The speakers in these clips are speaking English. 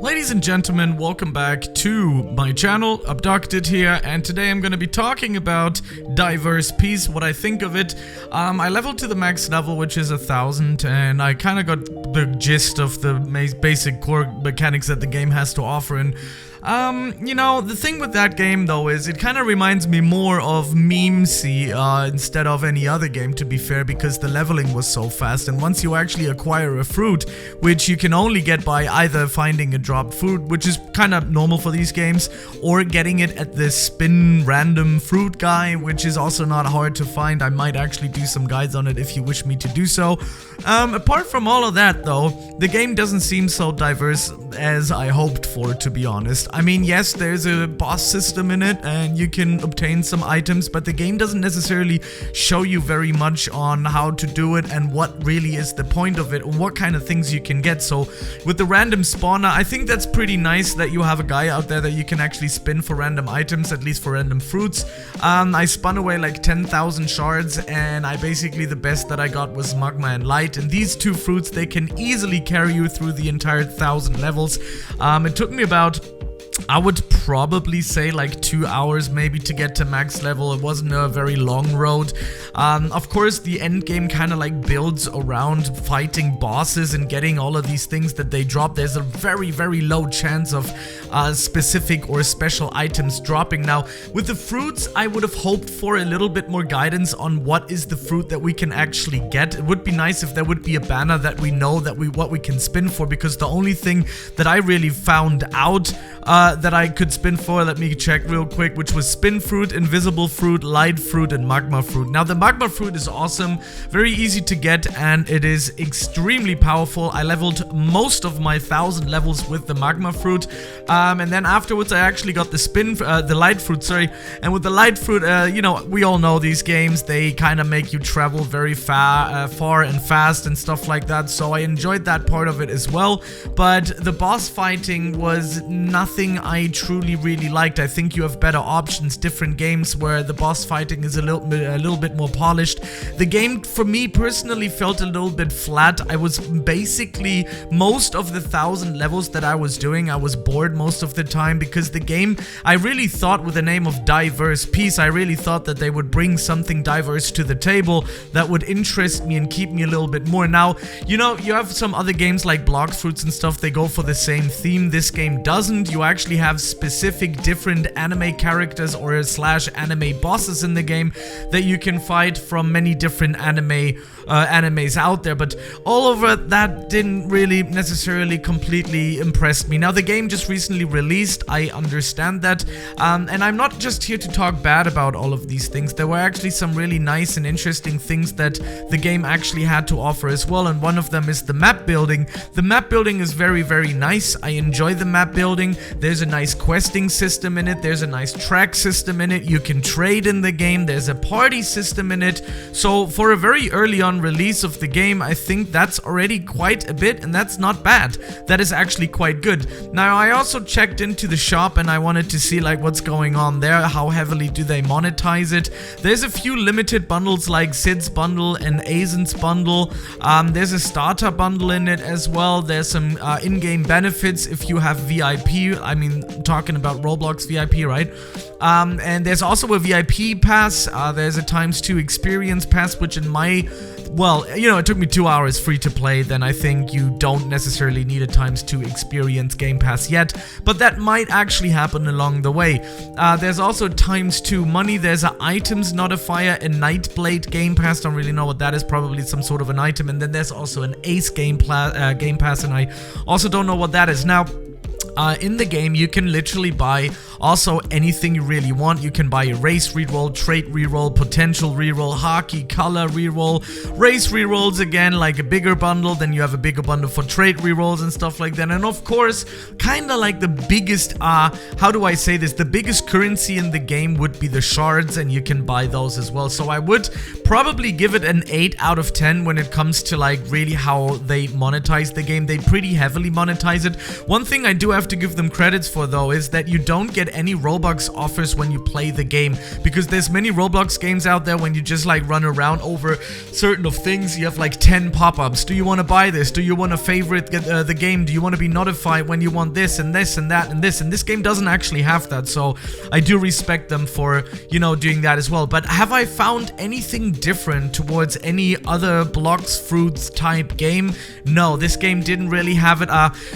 Ladies and gentlemen, welcome back to my channel, Abducted here, and today I'm going to be talking about Diverse Peace, what I think of it. I leveled to the max level, which is 1000, and I kind of got the gist of the basic core mechanics that the game has to offer, and you know, the thing with that game though is it kind of reminds me more of Memesy instead of any other game, to be fair, because the leveling was so fast, and once you actually acquire a fruit, which you can only get by either finding a dropped fruit, which is kind of normal for these games, or getting it at the spin random fruit guy, which is also not hard to find. I might actually do some guides on it if you wish me to do so. Apart from all of that though, the game doesn't seem so diverse as I hoped for, to be honest. I mean, yes, there's a boss system in it and you can obtain some items, but the game doesn't necessarily show you very much on how to do it and what really is the point of it and what kind of things you can get. So with the random spawner, I think that's pretty nice that you have a guy out there that you can actually spin for random items, at least for random fruits. I spun away like 10,000 shards, and the best that I got was magma and light, and these two fruits, they can easily carry you through the entire 1000 levels. It took me about, I would probably say, like 2 hours maybe to get to max level. It wasn't a very long road. Of course, the end game kind of like builds around fighting bosses and getting all of these things that they drop. There's a very, very low chance of specific or special items dropping. Now, with the fruits, I would have hoped for a little bit more guidance on what is the fruit that we can actually get. It would be nice if there would be a banner that we know that what we can spin for, because the only thing that I really found out that I could spin for, let me check real quick, which was spin fruit, invisible fruit, light fruit, and magma fruit. Now, the magma fruit is awesome, very easy to get, and it is extremely powerful. I leveled most of my 1000 levels with the magma fruit, and then afterwards I actually got the light fruit, sorry. And with the light fruit, you know, we all know these games, they kind of make you travel very far and fast and stuff like that, so I enjoyed that part of it as well. But the boss fighting was nothing I truly really liked. I think you have better options, different games where the boss fighting is a little bit more polished. The game, for me personally, felt a little bit flat. I was basically, most of the 1000 levels that I was doing, I was bored most of the time, because the game, I really thought with the name of Diverse Peace, I really thought that they would bring something diverse to the table that would interest me and keep me a little bit more. Now, you know, you have some other games like Block Fruits and stuff, they go for the same theme. This game doesn't. You actually have specific different anime characters or /anime bosses in the game that you can fight from many different animes out there, but all over that didn't really necessarily completely impress me. Now, the game just recently released, I understand that, and I'm not just here to talk bad about all of these things. There were actually some really nice and interesting things that the game actually had to offer as well, and one of them is the map building. The map building is very, very nice. I enjoy the map building. There's a nice questing system in it, there's a nice track system in it, you can trade in the game, there's a party system in it. So for a very early on release of the game, I think that's already quite a bit, and that's not bad. That is actually quite good. Now, I also checked into the shop and I wanted to see like what's going on there, how heavily do they monetize it. There's a few limited bundles like Sid's bundle and Azen's bundle. There's a starter bundle in it as well. There's some in-game benefits if you have VIP. I mean, talking about Roblox VIP, right? And there's also a VIP pass. There's a ×2 experience pass, which in my, well, you know, it took me 2 hours free to play, then I think you don't necessarily need a ×2 experience game pass yet, but that might actually happen along the way. There's also ×2 money. There's a items notifier, a Nightblade game pass, don't really know what that is, probably some sort of an item, and then there's also an Ace game pass, and I also don't know what that is. Now, in the game, you can literally buy also anything you really want. You can buy a race reroll, trait reroll, potential reroll, hockey, color reroll, race rerolls again, like a bigger bundle. Then you have a bigger bundle for trait rerolls and stuff like that. And of course, kind of like the biggest, how do I say this? The biggest currency in the game would be the shards, and you can buy those as well. So I would probably give it an 8 out of 10 when it comes to like really how they monetize the game. They pretty heavily monetize it. One thing I do have to give them credits for though is that you don't get get any Robux offers when you play the game, because there's many Roblox games out there when you just like run around over certain of things. You have like 10 pop-ups. Do you want to buy this? Do you want to favorite the game? Do you want to be notified when you want this and this and that and this? And this game doesn't actually have that, so I do respect them for, you know, doing that as well. But have I found anything different towards any other Blocks Fruits type game? No, this game didn't really have it.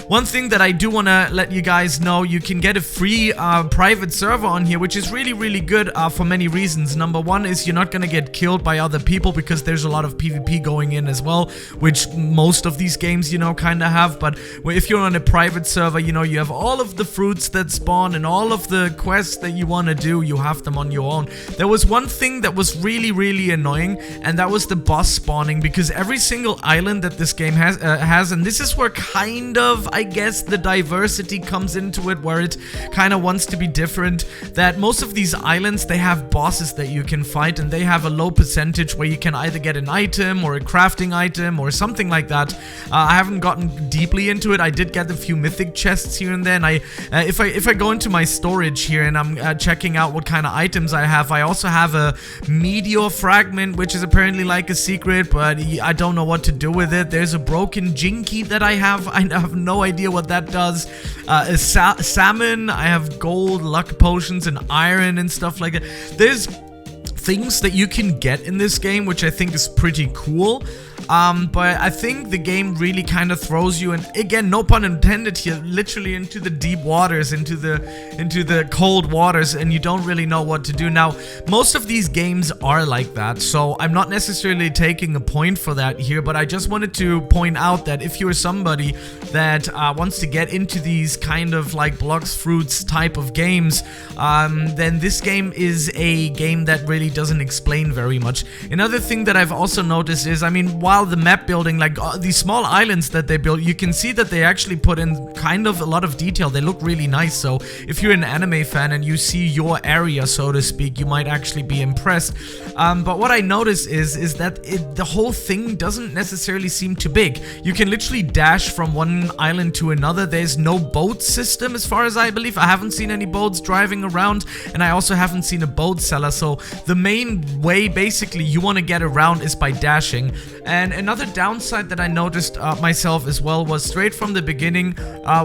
One thing that I do want to let you guys know, you can get a free private server on here, which is really good for many reasons. Number one is you're not going to get killed by other people, because there's a lot of PvP going in as well, which most of these games, you know, kind of have. But if you're on a private server, you know, you have all of the fruits that spawn and all of the quests that you want to do, you have them on your own. There was one thing that was really annoying, and that was the boss spawning, because every single island that this game has, and this is where kind of, I guess, the diversity comes into it, where it kind of wants to be different, that most of these islands, they have bosses that you can fight, and they have a low percentage where you can either get an item or a crafting item or something like that. I haven't gotten deeply into it. I did get a few mythic chests here and then. If I go into my storage here and I'm checking out what kind of items I have, I also have a meteor fragment, which is apparently like a secret, but I don't know what to do with it. There's a broken jinky that I have. I have no idea what that does. A salmon. I have gold, luck potions, and iron and stuff like that. There's things that you can get in this game, which I think is pretty cool. But I think the game really kind of throws you, and again, no pun intended here, literally into the deep waters, into the cold waters, and you don't really know what to do. Now, most of these games are like that, so I'm not necessarily taking a point for that here, but I just wanted to point out that if you're somebody that wants to get into these kind of like Blocks Fruits type of games, then this game is a game that really doesn't explain very much. Another thing that I've also noticed is, I mean, while the map building, like these small islands that they built, you can see that they actually put in kind of a lot of detail. They look really nice, so if you're an anime fan and you see your area, so to speak, you might actually be impressed. But what I noticed is that the whole thing doesn't necessarily seem too big. You can literally dash from one island to another. There's no boat system as far as I believe. I haven't seen any boats driving around, and I also haven't seen a boat seller, so the main way basically you want to get around is by dashing. And another downside that I noticed myself as well was straight from the beginning,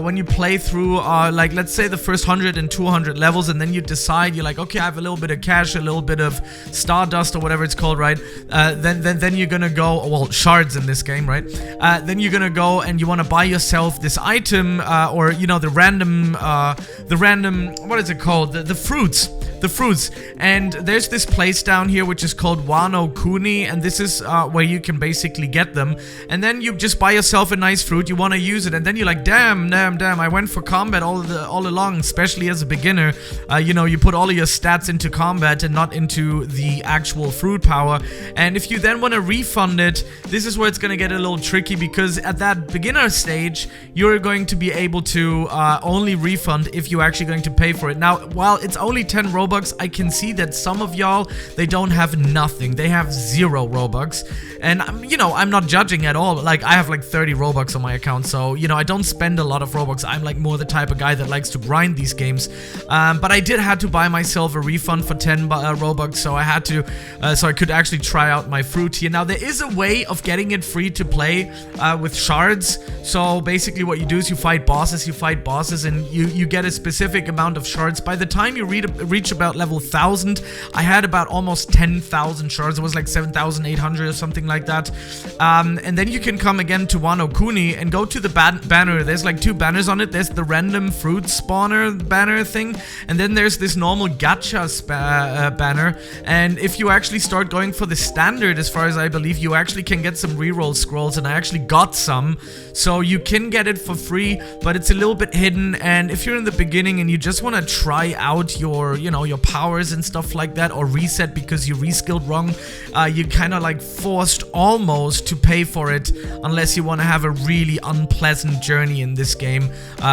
when you play through like let's say the first 100 and 200 levels, and then you decide, you're like, okay, I have a little bit of cash, a little bit of stardust or whatever it's called, right? Then you're gonna go, well, shards in this game, right? Then you're gonna go and you want to buy yourself this item, or you know, the random what is it called, the fruits. And there's this place down here which is called Wano Kuni, and this is where you can basically get them, and then you just buy yourself a nice fruit, you want to use it, and then you're like, damn, I went for combat all along, especially as a beginner. You know, you put all of your stats into combat and not into the actual fruit power, and if you then want to refund it, this is where it's going to get a little tricky, because at that beginner stage, you're going to be able to only refund if you're actually going to pay for it. Now, while it's only 10 Robux, I can see that some of y'all, they don't have nothing. They have 0 Robux. And, you know, I'm not judging at all. Like, I have like 30 Robux on my account, so, you know, I don't spend a lot of Robux. I'm like more the type of guy that likes to grind these games. But I did have to buy myself a refund for 10 Robux, so I had to, so I could actually try out my fruit here. Now, there is a way of getting it free to play with shards. So basically what you do is you fight bosses, and you get a specific amount of shards. By the time you reach about level 1000, I had about almost 10,000 shards. It was like 7,800 or something like that. And then you can come again to Wano Kuni and go to the banner. There's like 2 banners on it. There's the random fruit spawner banner thing, and then there's this normal gacha banner. And if you actually start going for the standard, as far as I believe, you actually can get some reroll scrolls, and I actually got some. So you can get it for free, but it's a little bit hidden. And if you're in the beginning and you just want to try out your, you know, your powers and stuff like that, or reset because you reskilled wrong, you kind of like forced almost almost to pay for it unless you want to have a really unpleasant journey in this game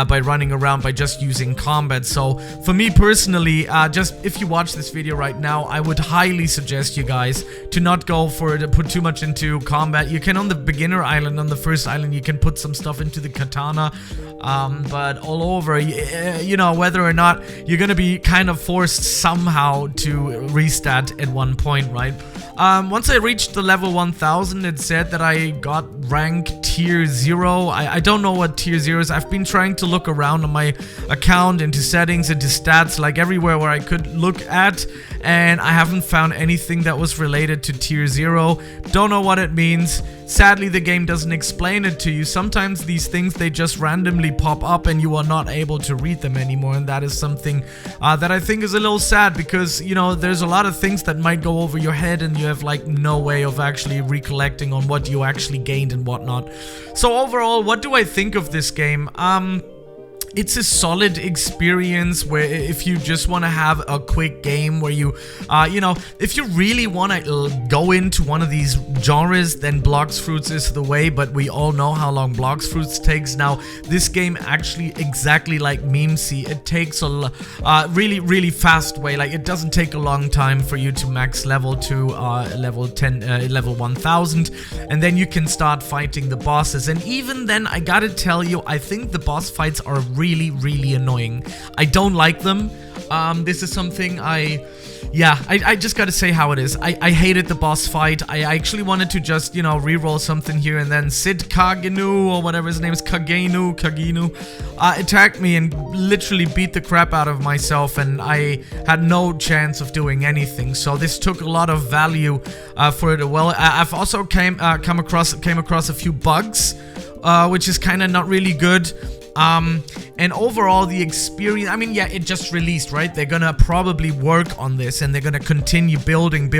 by running around by just using combat. So for me personally, just if you watch this video right now, I would highly suggest you guys to not go for it, to put too much into combat. You can on the beginner island, on the first island, you can put some stuff into the katana, but all over, you know, whether or not you're gonna be kind of forced somehow to restat at one point, right? Once I reached the level 1000, it said that I got rank tier 0. I don't know what tier 0 is. I've been trying to look around on my account, into settings, into stats, like everywhere where I could look at, and I haven't found anything that was related to tier 0. Don't know what it means. Sadly, the game doesn't explain it to you. Sometimes these things, they just randomly pop up and you are not able to read them anymore, and that is something that I think is a little sad, because, you know, there's a lot of things that might go over your head and you have like no way of actually recollecting on what you actually gained and whatnot. So overall, what do I think of this game? It's a solid experience where if you just want to have a quick game where you, you know, if you really want to go into one of these genres, then Blox Fruits is the way, but we all know how long Blox Fruits takes. Now, this game actually, exactly like Memesy, it takes a really fast way. Like, it doesn't take a long time for you to max level to level 1000, and then you can start fighting the bosses. And even then, I gotta tell you, I think the boss fights are really annoying. I don't like them. This is something I just gotta say how it is. I hated the boss fight. I actually wanted to just, you know, reroll something here, and then Sid Kagenu, or whatever his name is, Kagenu, attacked me and literally beat the crap out of myself, and I had no chance of doing anything. So this took a lot of value for it. Well, I've also came across a few bugs, which is kind of not really good. And overall, the experience, I mean, yeah, it just released, right? They're gonna probably work on this, and they're gonna continue building.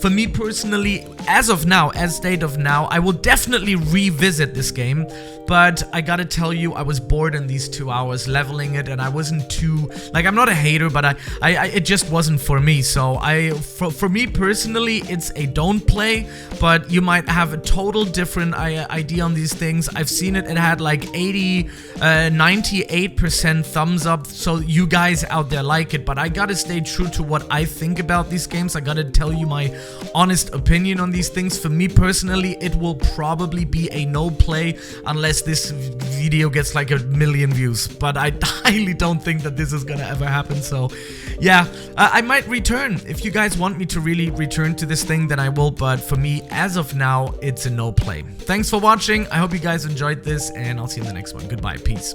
For me personally, as of now, as state of now, I will definitely revisit this game, but I gotta tell you, I was bored in these 2 hours leveling it, and I wasn't too, like, I'm not a hater, but it just wasn't for me. So for me personally, it's a don't play, but you might have a total different idea on these things. I've seen it had like 98% thumbs up, so you guys out there like it, but I gotta stay true to what I think about these games. I gotta tell you my honest opinion on these things. For me personally, it will probably be a no play unless this video gets like 1 million views, but I highly don't think that this is gonna ever happen. So yeah, I might return. If you guys want me to really return to this thing, then I will, but for me, as of now, it's a no play. Thanks for watching. I hope you guys enjoyed this, and I'll see you in the next one. Goodbye. Peace.